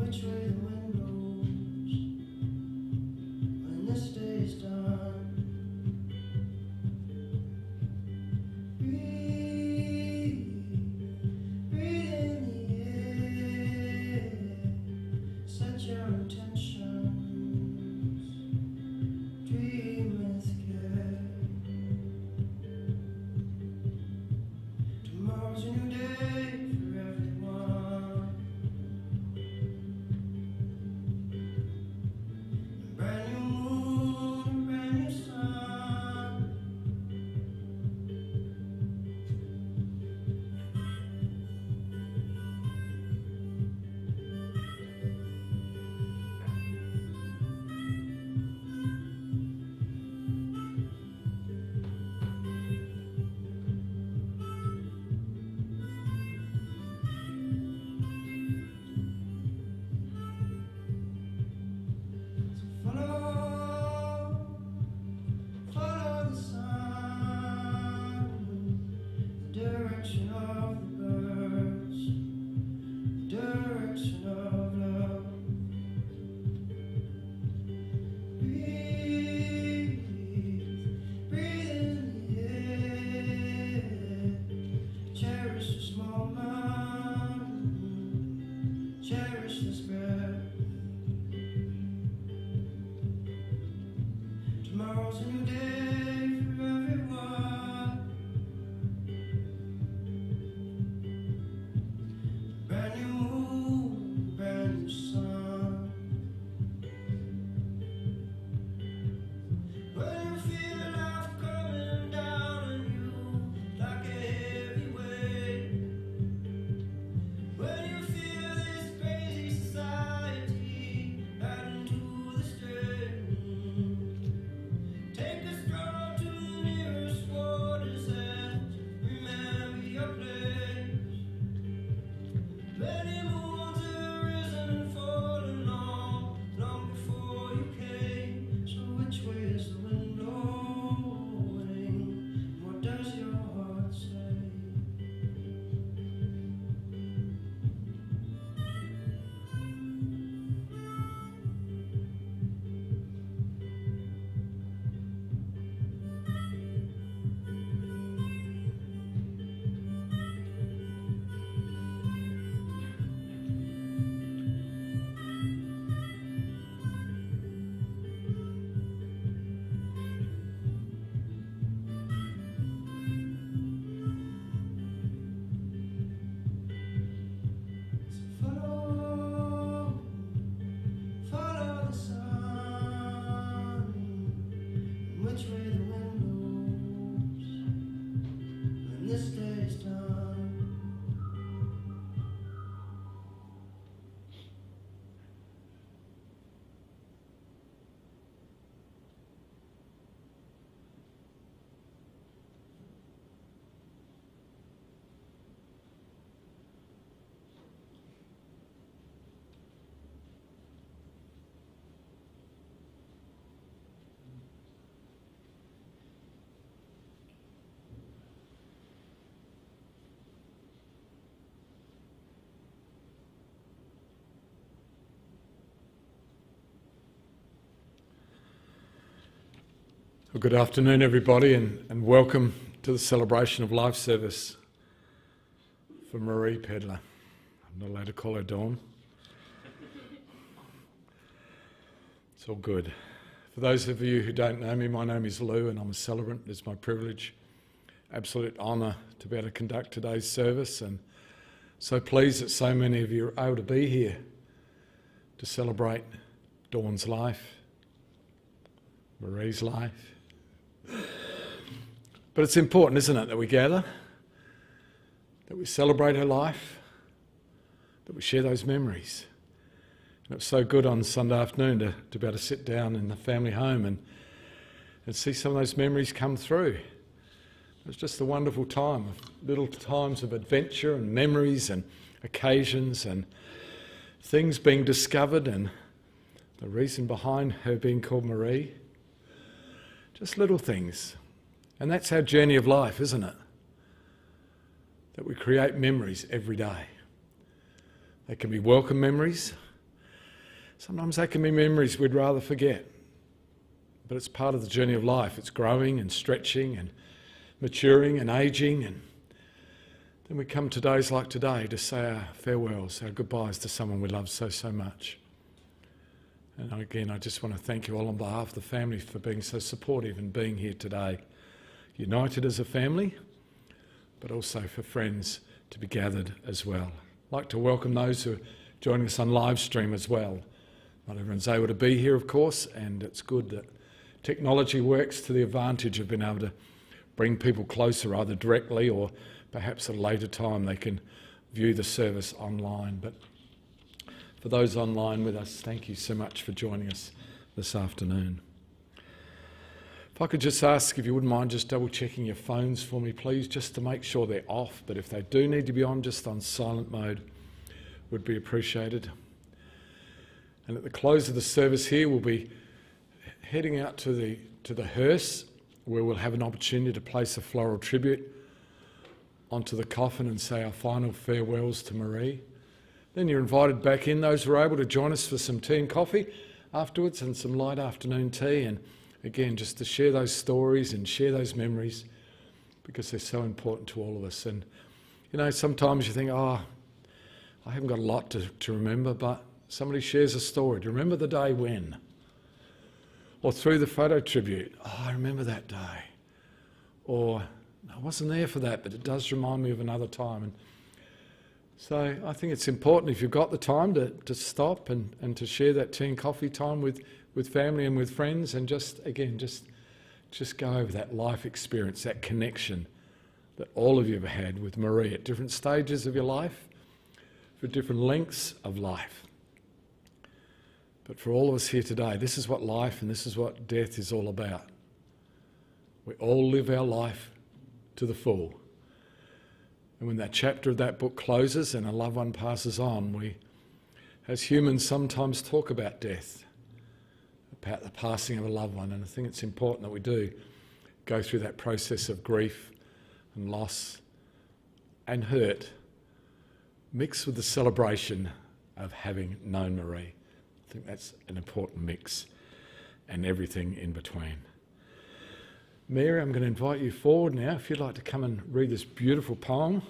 which way the wind blows when this day is done. Breathe, breathe in the air, set your intentions, dream with care. Tomorrow's a new day for everyone. A brand new moon, a brand new sun. Follow the sun, the direction of the birds, the direction of love. Breathe, breathe in the air, cherish this moment, cherish this breath. Tomorrow's a new day for everyone. Brand new moon, brand new sun. When you feel life coming down on you like a heavy weight, when you feel this crazy society adding to the strain, take a stroll to the nearest waters and remember your place. Many moons have risen and fallen long before you came. So which way is the wind blowing? What does your heart say? Follow the sun, which way the wind blows when this day is done. Well, good afternoon, everybody, and welcome to the celebration of life service for Marie Pedler. I'm not allowed to call her Dawn. It's all good. For those of you who don't know me, my name is Lou and I'm a celebrant. It's my privilege, absolute honour to be able to conduct today's service, and so pleased that so many of you are able to be here to celebrate Dawn's life, Marie's life. But it's important, isn't it, that we gather, that we celebrate her life, that we share those memories. And it was so good on Sunday afternoon to be able to sit down in the family home and see some of those memories come through. It was just a wonderful time, little times of adventure and memories and occasions and things being discovered and the reason behind her being called Marie. Just little things. And that's our journey of life, isn't it? That we create memories every day. They can be welcome memories, Sometimes they can be memories we'd rather forget. But it's part of the journey of life. It's growing and stretching and maturing and ageing. And then we come to days like today to say our farewells, our goodbyes to someone we love so, so much. And again, I just want to thank you all on behalf of the family for being so supportive and being here today. United as a family, but also for friends to be gathered as well. I'd like to welcome those who are joining us on live stream as well. Not everyone's able to be here, of course, and it's good that technology works to the advantage of being able to bring people closer, either directly or perhaps at a later time they can view the service online. But for those online with us, thank you so much for joining us this afternoon. If I could just ask if you wouldn't mind just double checking your phones for me, please, just to make sure they're off, but if they do need to be on, just on silent mode would be appreciated. And at the close of the service here, we'll be heading out to the hearse, where we'll have an opportunity to place a floral tribute onto the coffin and say our final farewells to Marie. Then you're invited back in, those who are able to join us for some tea and coffee afterwards and some light afternoon tea. And again, just to share those stories and share those memories, because they're so important to all of us. And you know, sometimes you think, oh, I haven't got a lot to remember, but somebody shares a story. Do you remember the day when? Or through the photo tribute, oh, I remember that day. Or I wasn't there for that, but it does remind me of another time. And so I think it's important, if you've got the time, to stop and to share that tea and coffee time with family and with friends, and just go over that life experience, that connection that all of you have had with Marie at different stages of your life, for different lengths of life. But for all of us here today, this is what life and this is what death is all about. We all live our life to the full. And when that chapter of that book closes and a loved one passes on, we, as humans, sometimes talk about death, about the passing of a loved one. And I think it's important that we do go through that process of grief and loss and hurt, mixed with the celebration of having known Marie. I think that's an important mix, and everything in between. Mary, I'm going to invite you forward now, if you'd like to come and read this beautiful poem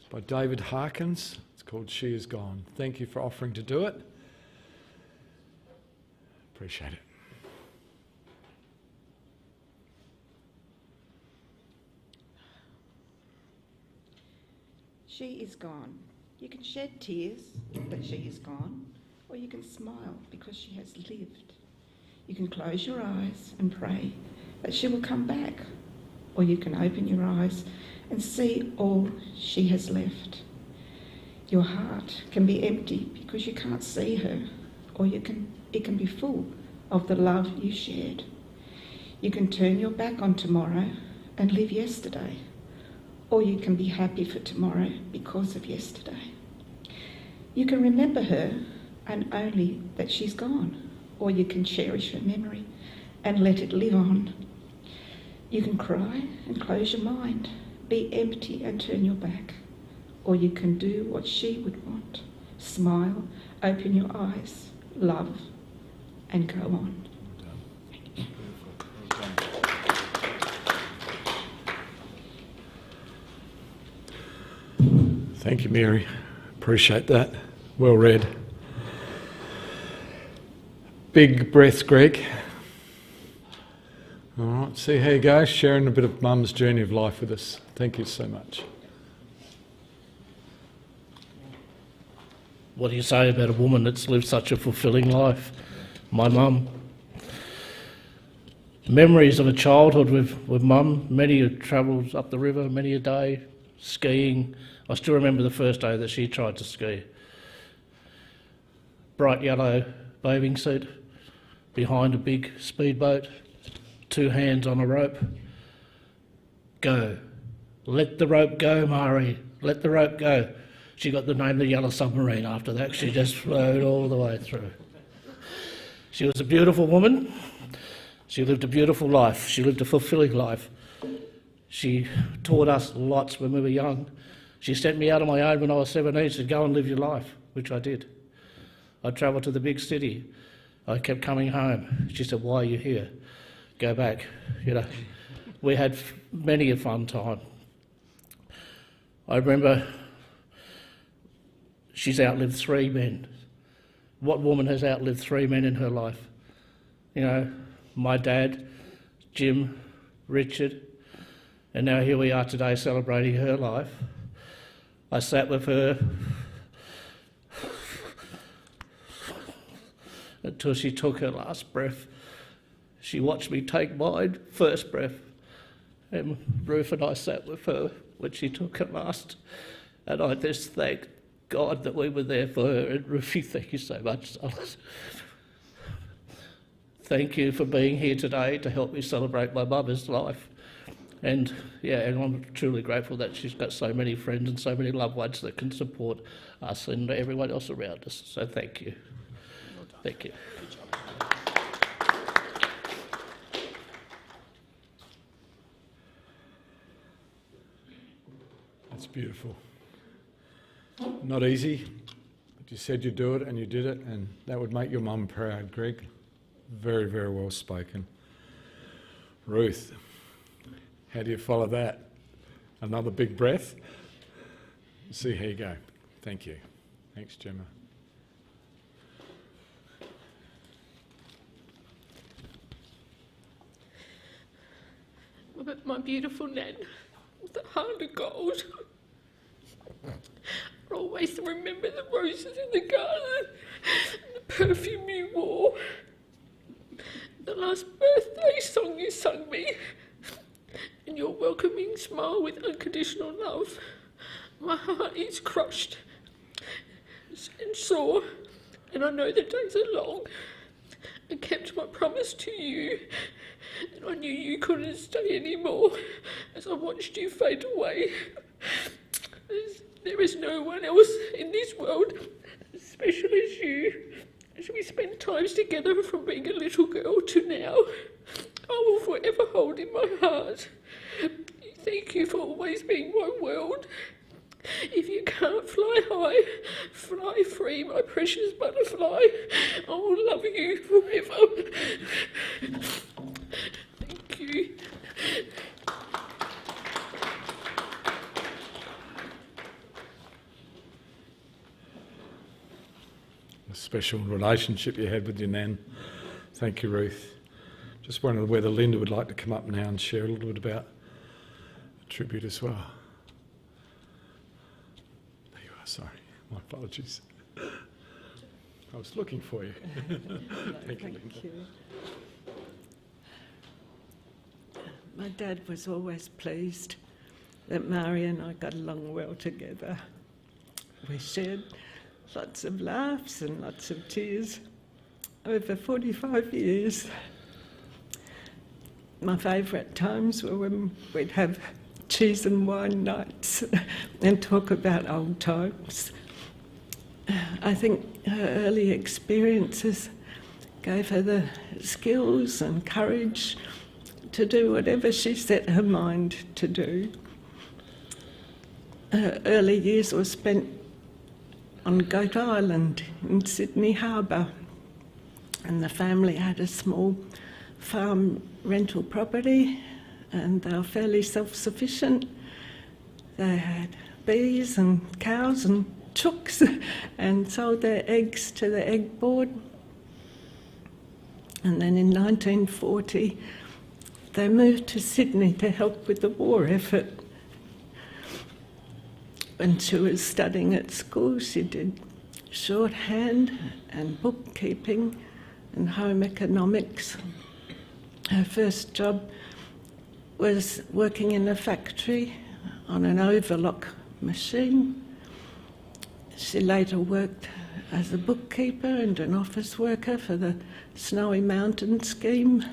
by David Harkins. It's called She Is Gone. Thank you for offering to do it. Appreciate it. She is gone. You can shed tears that she is gone, or you can smile because she has lived. You can close your eyes and pray that she will come back, or you can open your eyes and see all she has left. Your heart can be empty because you can't see her, or it can be full of the love you shared. You can turn your back on tomorrow and live yesterday, or you can be happy for tomorrow because of yesterday. You can remember her and only that she's gone, or you can cherish her memory and let it live on. You can cry and close your mind, be empty and turn your back, or you can do what she would want, smile, open your eyes, love, and go on. Thank you, Mary. Appreciate that. Well read. Big breath, Greg. All right, see how you go, sharing a bit of Mum's journey of life with us. Thank you so much. What do you say about a woman that's lived such a fulfilling life? My mum. Memories of a childhood with Mum, many travels up the river, many a day, skiing. I still remember the first day that she tried to ski. Bright yellow bathing suit, behind a big speedboat, 2 hands on a rope. Go. Let the rope go, Marie. Let the rope go. She got the name the Yellow Submarine after that. She just flowed all the way through. She was a beautiful woman. She lived a beautiful life. She lived a fulfilling life. She taught us lots when we were young. She sent me out on my own when I was 17. She said, go and live your life, which I did. I travelled to the big city. I kept coming home. She said, "Why are you here? Go back." You know, we had many a fun time. I remember she's outlived 3 men. What woman has outlived 3 men in her life? You know, my dad, Jim, Richard, and now here we are today celebrating her life. I sat with her until she took her last breath. She watched me take my first breath, and Ruth and I sat with her when she took her last. And I just thank God that we were there for her. And Ruthie, thank you so much, Silas. Thank you for being here today to help me celebrate my mother's life. And yeah, and I'm truly grateful that she's got so many friends and so many loved ones that can support us and everyone else around us. So thank you. Thank you. That's beautiful. Not easy, but you said you'd do it and you did it, and that would make your mum proud, Greg. Very, very well spoken. Ruth, how do you follow that? Another big breath? See how you go. Thank you. Thanks, Gemma. My beautiful Nan, with a heart of gold. I always remember the roses in the garden and the perfume you wore. The last birthday song you sung me, and your welcoming smile with unconditional love. My heart is crushed and sore, and I know the days are long. I kept my promise to you, and I knew you couldn't stay anymore as I watched you fade away. There is no one else in this world as special as you. As we spent times together from being a little girl to now, I will forever hold in my heart. Thank you for always being my world. If you can't fly high, fly free, my precious butterfly. I will love you forever. Thank you. A special relationship you had with your Nan. Thank you, Ruth. Just wondered whether Linda would like to come up now and share a little bit about the tribute as well. There you are, sorry. My apologies. I was looking for you. Thank you, Linda. You. My dad was always pleased that Marie and I got along well together. We shared lots of laughs and lots of tears over 45 years. My favourite times were when we'd have cheese and wine nights and talk about old times. I think her early experiences gave her the skills and courage to do whatever she set her mind to do. Her early years were spent on Goat Island in Sydney Harbour, and the family had a small farm rental property, and they were fairly self-sufficient. They had bees and cows and chooks and sold their eggs to the egg board. And then in 1940 they moved to Sydney to help with the war effort. When she was studying at school, she did shorthand and bookkeeping and home economics. Her first job was working in a factory on an overlock machine. She later worked as a bookkeeper and an office worker for the Snowy Mountain scheme.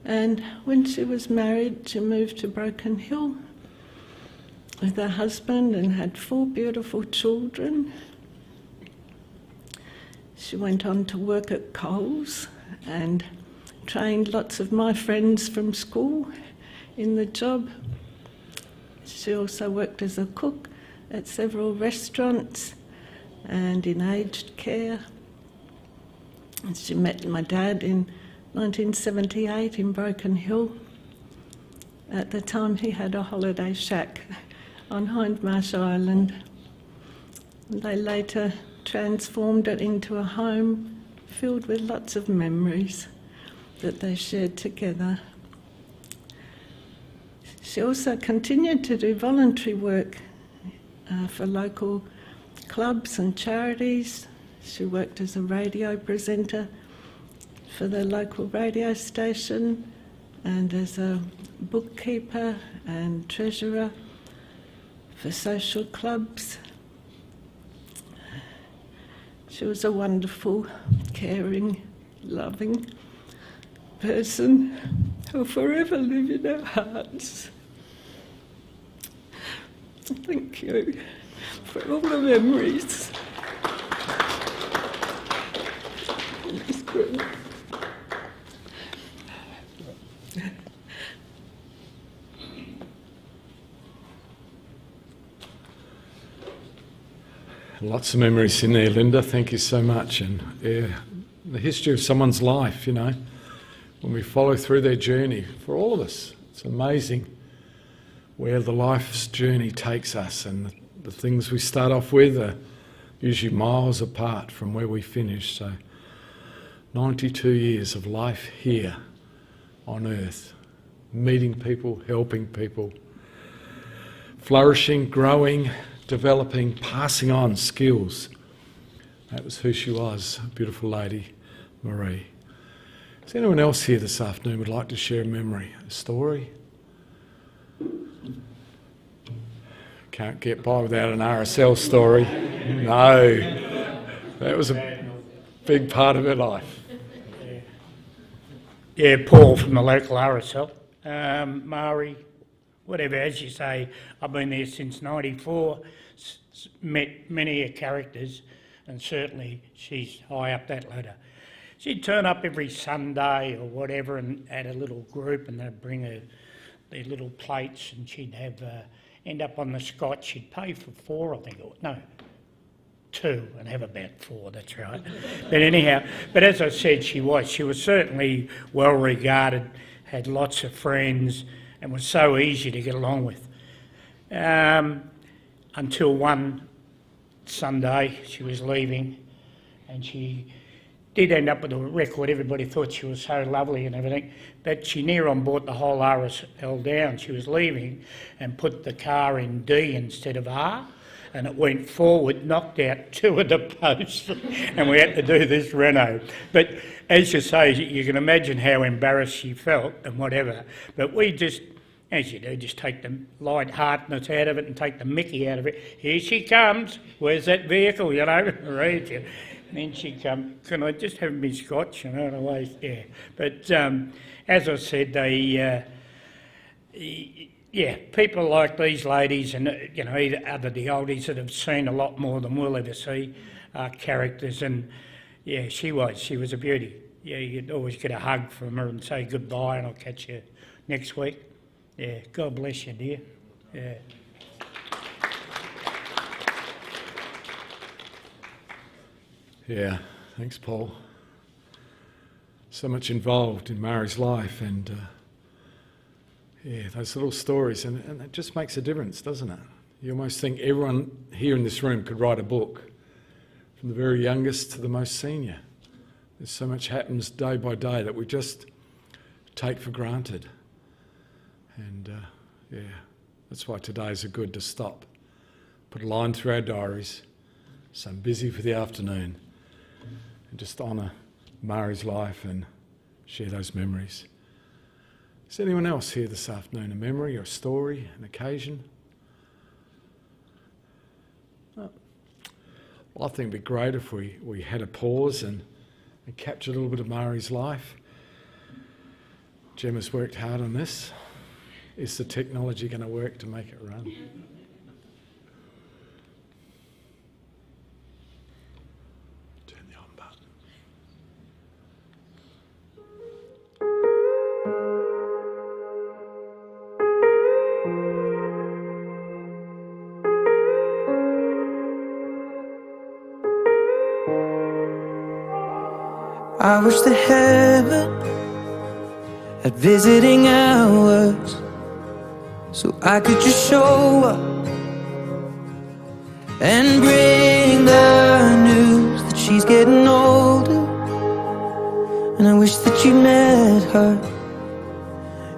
And when she was married, she moved to Broken Hill with her husband and had 4 beautiful children. She went on to work at Coles and trained lots of my friends from school in the job. She also worked as a cook at several restaurants and in aged care. And she met my dad in 1978 in Broken Hill. At the time he had a holiday shack on Hindmarsh Island. And they later transformed it into a home filled with lots of memories that they shared together. She also continued to do voluntary work for local clubs and charities. She worked as a radio presenter for the local radio station and as a bookkeeper and treasurer for social clubs. She was a wonderful, caring, loving person who'll forever live in our hearts. Thank you for all the memories. It's good. Lots of memories in there, Linda. Thank you so much. And yeah, the history of someone's life, you know, when we follow through their journey, for all of us, it's amazing where the life's journey takes us, and the things we start off with are usually miles apart from where we finish. So 92 years of life here on earth, meeting people, helping people, flourishing, growing, developing, passing on skills. That was who she was, a beautiful lady, Marie. Is anyone else here this afternoon would like to share a memory, a story? Can't get by without an RSL story. No, that was a big part of her life. Yeah, Paul from the local RSL. Marie, whatever, as you say, I've been there since '94, met many characters, and certainly she's high up that ladder. She'd turn up every Sunday or whatever and had a little group, and they'd bring her their little plates, and she'd have end up on the scotch. She'd pay for 4, I think, or no, 2, and have about 4, that's right. But anyhow, but as I said, she was certainly well regarded, had lots of friends, and was so easy to get along with. Until one Sunday she was leaving, and she did end up with a record. Everybody thought she was so lovely and everything, but she near on brought the whole RSL down. She was leaving and put the car in D instead of R, and it went forward, knocked out 2 of the posts, and we had to do this reno. But as you say, you can imagine how embarrassed she felt and whatever. But we just, as you do, just take the light-heartedness out of it and take the mickey out of it. Here she comes. Where's that vehicle, you know? Read you. And then she'd come, can I just have me scotch? You know, and always, yeah. But as I said, they, yeah, people like these ladies and, you know, either the oldies that have seen a lot more than we'll ever see, characters. And, yeah, she was a beauty. Yeah, you'd always get a hug from her and say goodbye, and I'll catch you next week. Yeah, God bless you, dear. Yeah. Yeah, thanks, Paul. So much involved in Marie's life, and yeah, those little stories, and it just makes a difference, doesn't it? You almost think everyone here in this room could write a book, from the very youngest to the most senior. There's so much happens day by day that we just take for granted. And yeah, that's why today's a good to stop. Put a line through our diaries, so I'm busy for the afternoon, and just honour Marie's life and share those memories. Is anyone else here this afternoon, a memory or a story, an occasion? Oh. Well, I think it'd be great if we had a pause and captured a little bit of Marie's life. Gemma's worked hard on this. Is the technology going to work to make it run? Turn the on button. I wish that heaven had visiting hours, so I could just show up and bring the news that she's getting older. And I wish that you met her.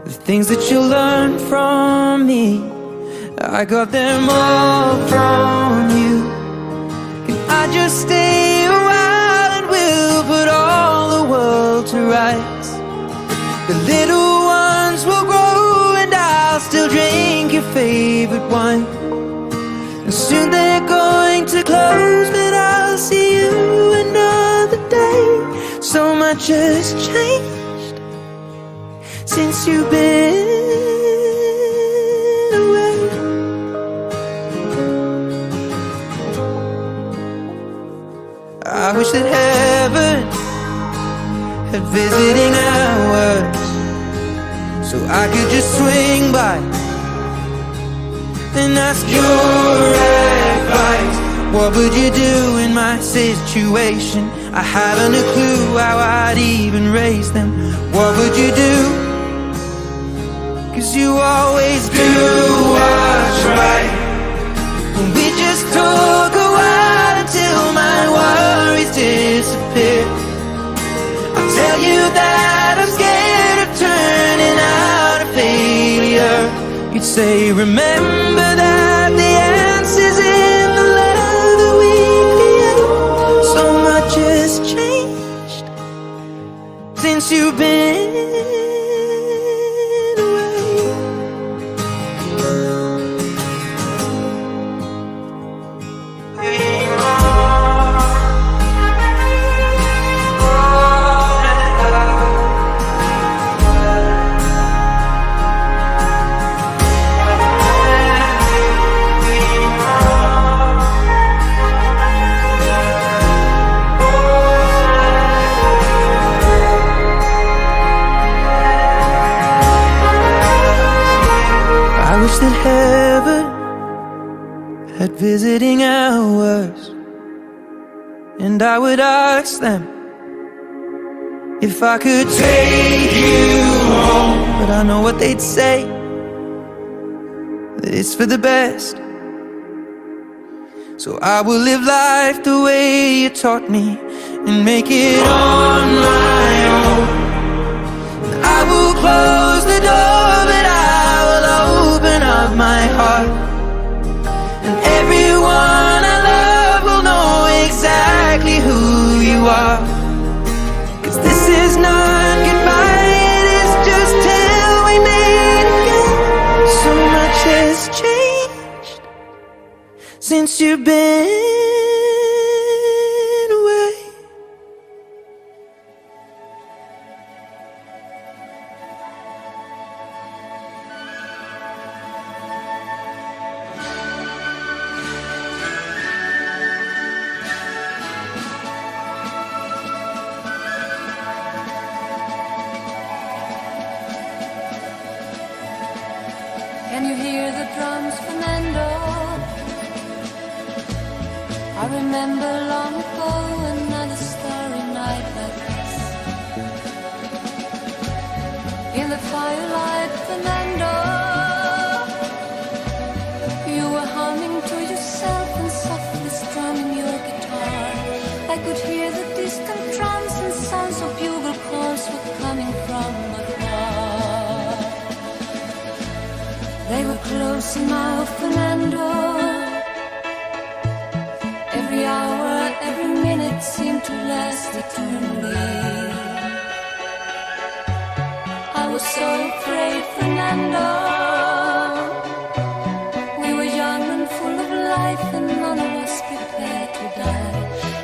The things that you learned from me, I got them all from you. Can I just stay a while and we'll put all the world to rights? The little ones will grow and I'll still drink your favorite wine. And soon they're going to close, but I'll see you another day. So much has changed since you've been away. I wish that heaven had visiting hours, so I could just swing by and ask your advice. What would you do in my situation? I haven't a clue how I'd even raise them. What would you do? 'Cause you always do what's right. We just talk a while until my worries disappear. I'll tell you that I'm scared of turning out a failure. You'd say, remember that the answer's in the love that we create. So much has changed since you've been that heaven had visiting hours, and I would ask them if I could take you home. But I know what they'd say, that it's for the best. So I will live life the way you taught me and make it on my own. I will close the door, but I will open up my heart, and everyone I love will know exactly who you are. 'Cause this is not goodbye, it is just till we meet again. So much has changed since you've been away. Can you hear the drums, Fernando? I remember long ago another starry night like this. In the firelight, Fernando, you were humming to yourself and softly strumming your guitar. I could hear the distant drums and sounds of bugle calls were coming from afar. They were close now, Fernando. Every hour, every minute seemed to last eternally. I was so afraid, Fernando. We were young and full of life, and none of us prepared to die.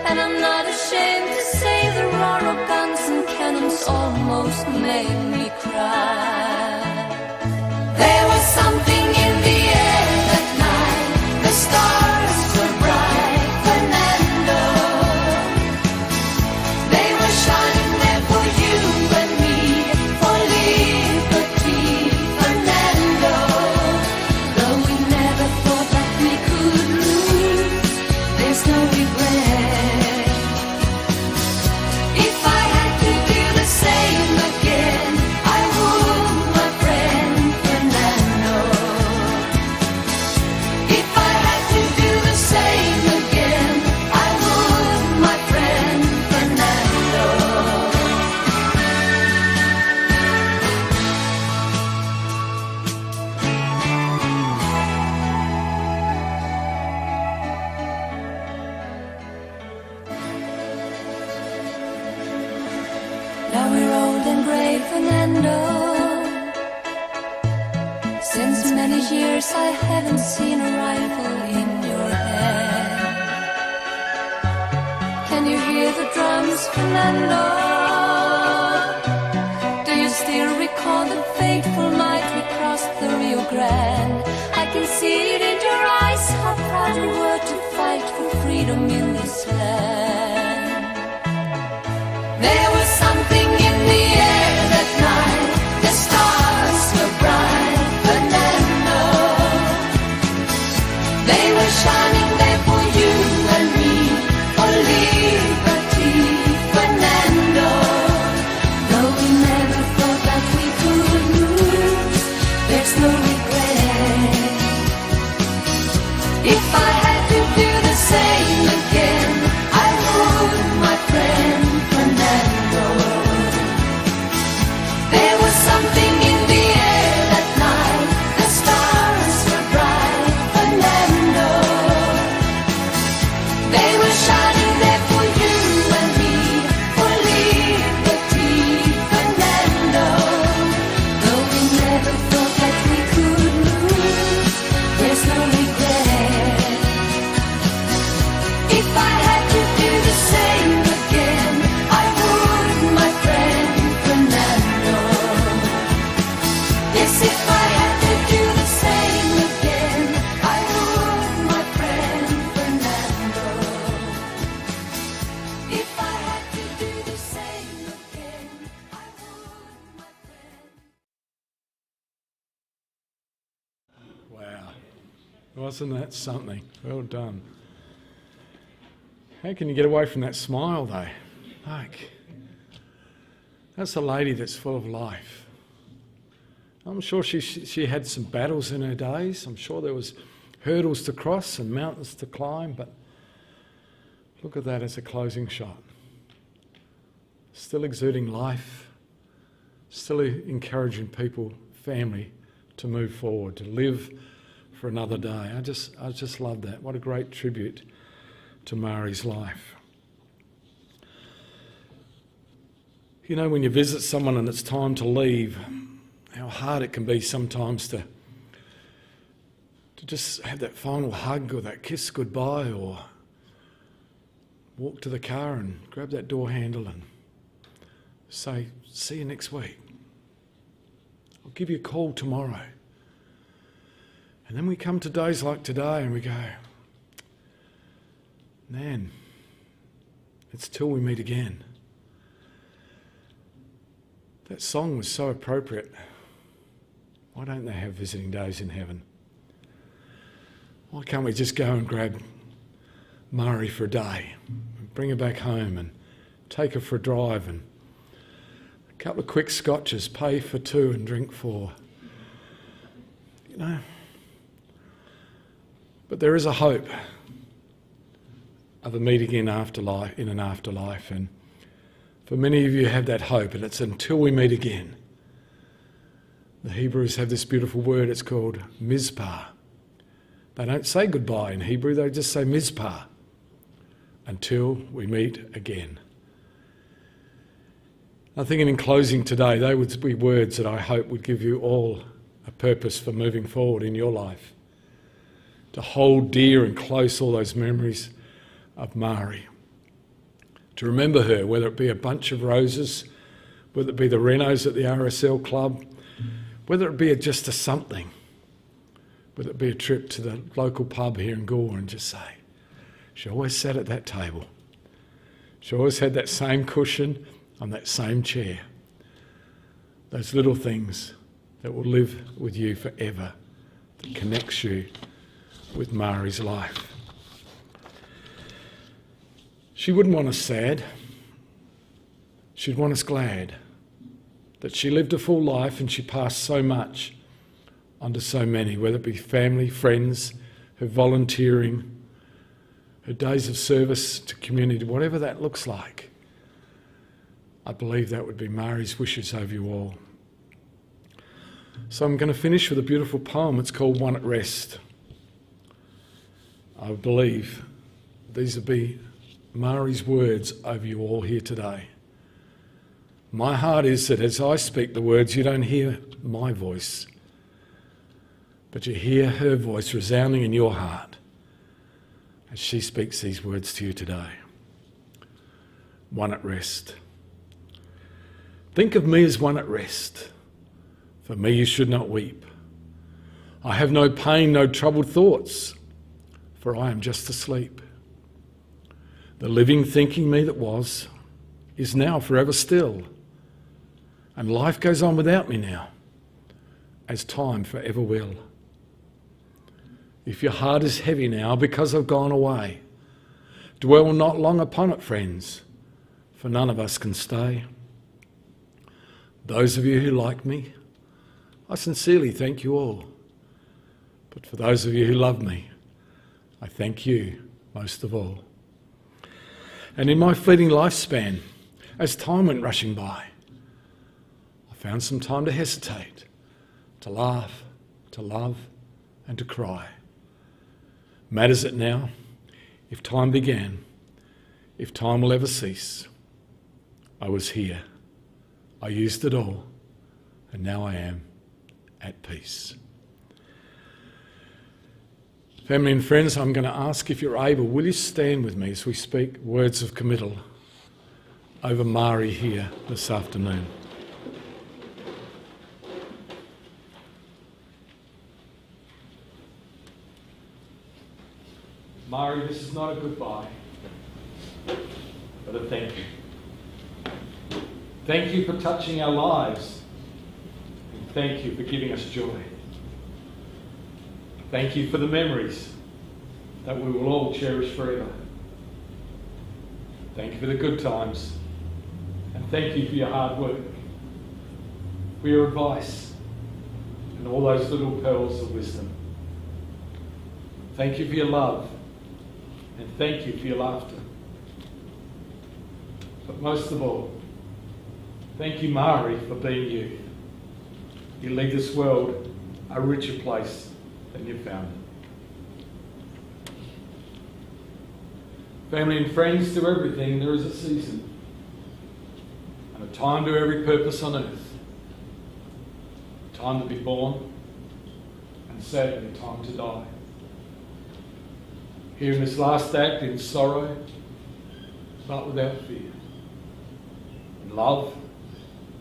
And I'm not ashamed to say the roar of guns and cannons almost made me cry. There was something in the air that night. The stars were bright, Fernando. They were shining there for you and me, for liberty, Fernando. Though we never thought that we could lose, there's no regret. If I had and grey Fernando. Since many years I haven't seen a rifle in your hand. Can you hear the drums, Fernando? Do you still recall the fateful night we crossed the Rio Grande? I can see it in your eyes, how proud you were to fight for freedom in this land. There was something in the air that night, the stars were bright, Fernando. They were shining there for you and me, for liberty, Fernando. Though we never thought that we could lose, there's no regret. If I had to do the same again, I would, my friend Fernando. There was something in the air that night, the stars were bright, Fernando. They were shining there for you and me, for liberty, Fernando. Though we never thought that we could lose, there's no regret. If I had to do the same again, I would, my friend Fernando. Yes, if I had to do the same again, I would, my friend Fernando. If I had to do the same again, I would, my friend. Wow. Wasn't that something? Well done. How can you get away from that smile, though? Like, that's a lady that's full of life. I'm sure she had some battles in her days. I'm sure there was hurdles to cross and mountains to climb, but look at that as a closing shot. Still exuding life, still encouraging people, family, to move forward, to live for another day. I just love that. What a great tribute to Marie's life. You know, when you visit someone and it's time to leave, how hard it can be sometimes to just have that final hug or that kiss goodbye, or walk to the car and grab that door handle and say, see you next week. I'll give you a call tomorrow. And then we come to days like today and we go, man, it's till we meet again. That song was so appropriate. Why don't they have visiting days in heaven? Why can't we just go and grab Marie for a day, and bring her back home and take her for a drive, and a couple of quick scotches, pay for two and drink four? You know, but there is a hope of a meeting in an afterlife, and for many of you have that hope, and it's until we meet again. The Hebrews have this beautiful word, it's called Mizpah. They don't say goodbye in Hebrew, they just say Mizpah, until we meet again. I think in closing today, they would be words that I hope would give you all a purpose for moving forward in your life, to hold dear and close all those memories of Marie, to remember her, whether it be a bunch of roses, whether it be the Renos at the RSL club, whether it be just a something, whether it be a trip to the local pub here in Goolwa, and just say, she always sat at that table. She always had that same cushion on that same chair. Those little things that will live with you forever, that connects you with Marie's life. She wouldn't want us sad. She'd want us glad that she lived a full life and she passed so much onto so many, whether it be family, friends, her volunteering, her days of service to community, whatever that looks like. I believe that would be Marie's wishes over you all. So I'm going to finish with a beautiful poem. It's called One at Rest. I believe these will be Marie's words over you all here today. My heart is that as I speak the words, you don't hear my voice, but you hear her voice resounding in your heart as she speaks these words to you today. One at rest. Think of me as one at rest. For me you should not weep. I have no pain, no troubled thoughts, for I am just asleep. The living thinking me that was is now forever still, and life goes on without me now, as time forever will. If your heart is heavy now because I've gone away, dwell not long upon it, friends, for none of us can stay. Those of you who like me, I sincerely thank you all. But for those of you who love me, I thank you most of all. And in my fleeting lifespan, as time went rushing by, I found some time to hesitate, to laugh, to love, and to cry. Matters it now, if time began, if time will ever cease? I was here, I used it all, and now I am at peace. Family and friends, I'm going to ask, if you're able, will you stand with me as we speak words of committal over Marie here this afternoon. Marie, this is not a goodbye, but a thank you. Thank you for touching our lives, and thank you for giving us joy. Thank you for the memories that we will all cherish forever. Thank you for the good times, and thank you for your hard work, for your advice, and all those little pearls of wisdom. Thank you for your love, and thank you for your laughter. But most of all, thank you, Marie, for being you. You leave this world a richer place than you found it. Family and friends, to everything there is a season, and a time to every purpose on earth. A time to be born, and sadly a time to die. Here in this last act, in sorrow, but without fear. In love,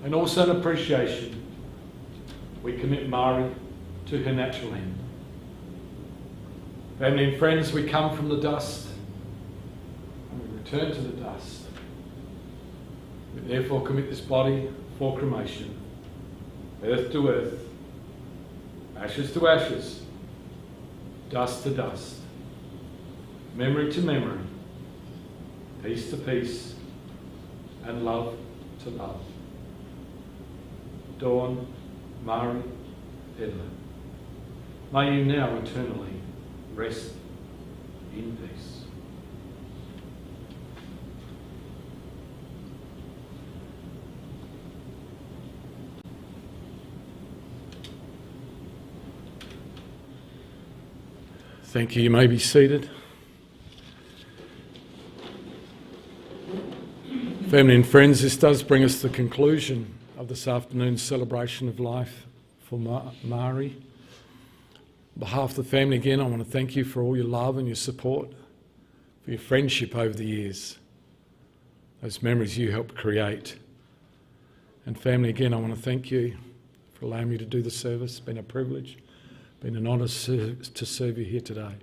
and also in appreciation, we commit Marie to her natural end. Family and friends, we come from the dust, and we return to the dust. We therefore commit this body for cremation, earth to earth, ashes to ashes, dust to dust, memory to memory, peace to peace, and love to love. Dawn Marie Pedler. May you now eternally rest in peace. Thank you. You may be seated. Family and friends, this does bring us to the conclusion of this afternoon's celebration of life for Marie. On behalf of the family again, I want to thank you for all your love and your support, for your friendship over the years, those memories you helped create. And family, again, I want to thank you for allowing me to do the service. It's been a privilege, been an honour to serve you here today.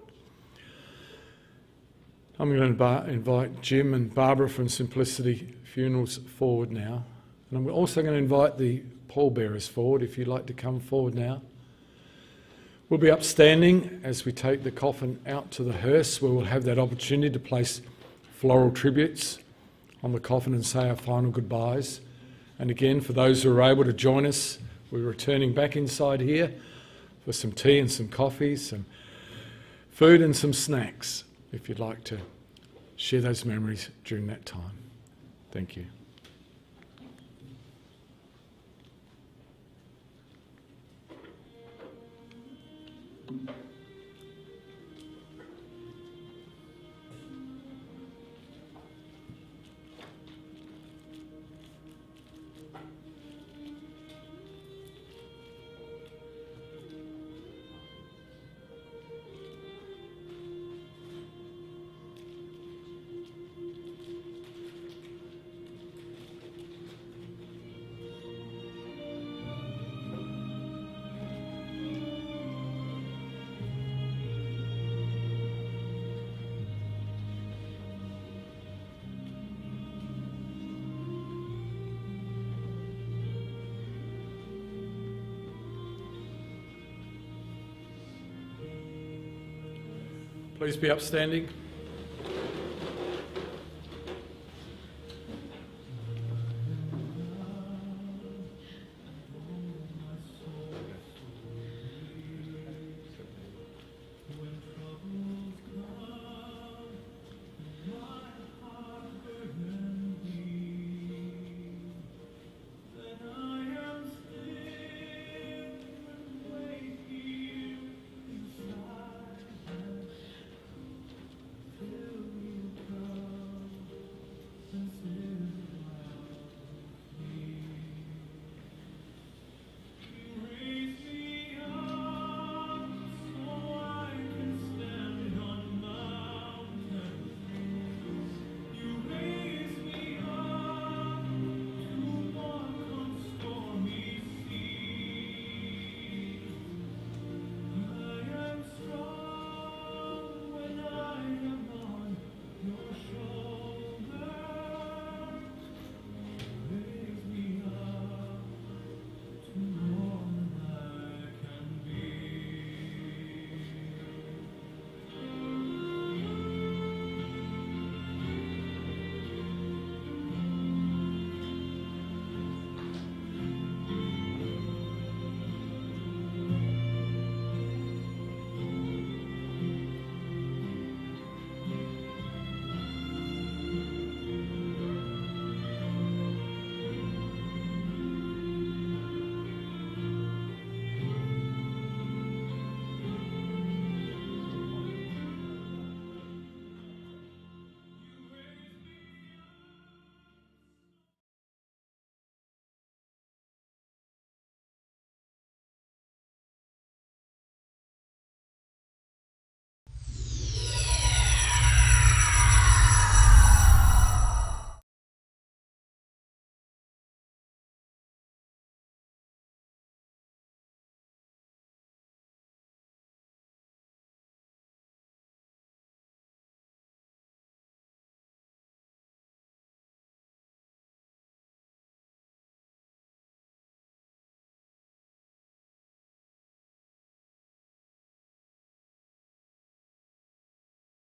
I'm going to invite Jim and Barbara from Simplicity Funerals forward now. And I'm also going to invite the pallbearers forward, if you'd like to come forward now. We'll be upstanding as we take the coffin out to the hearse, where we'll have that opportunity to place floral tributes on the coffin and say our final goodbyes. And again, for those who are able to join us, we're returning back inside here for some tea and some coffee, some food and some snacks, if you'd like to share those memories during that time. Thank you. Please be upstanding.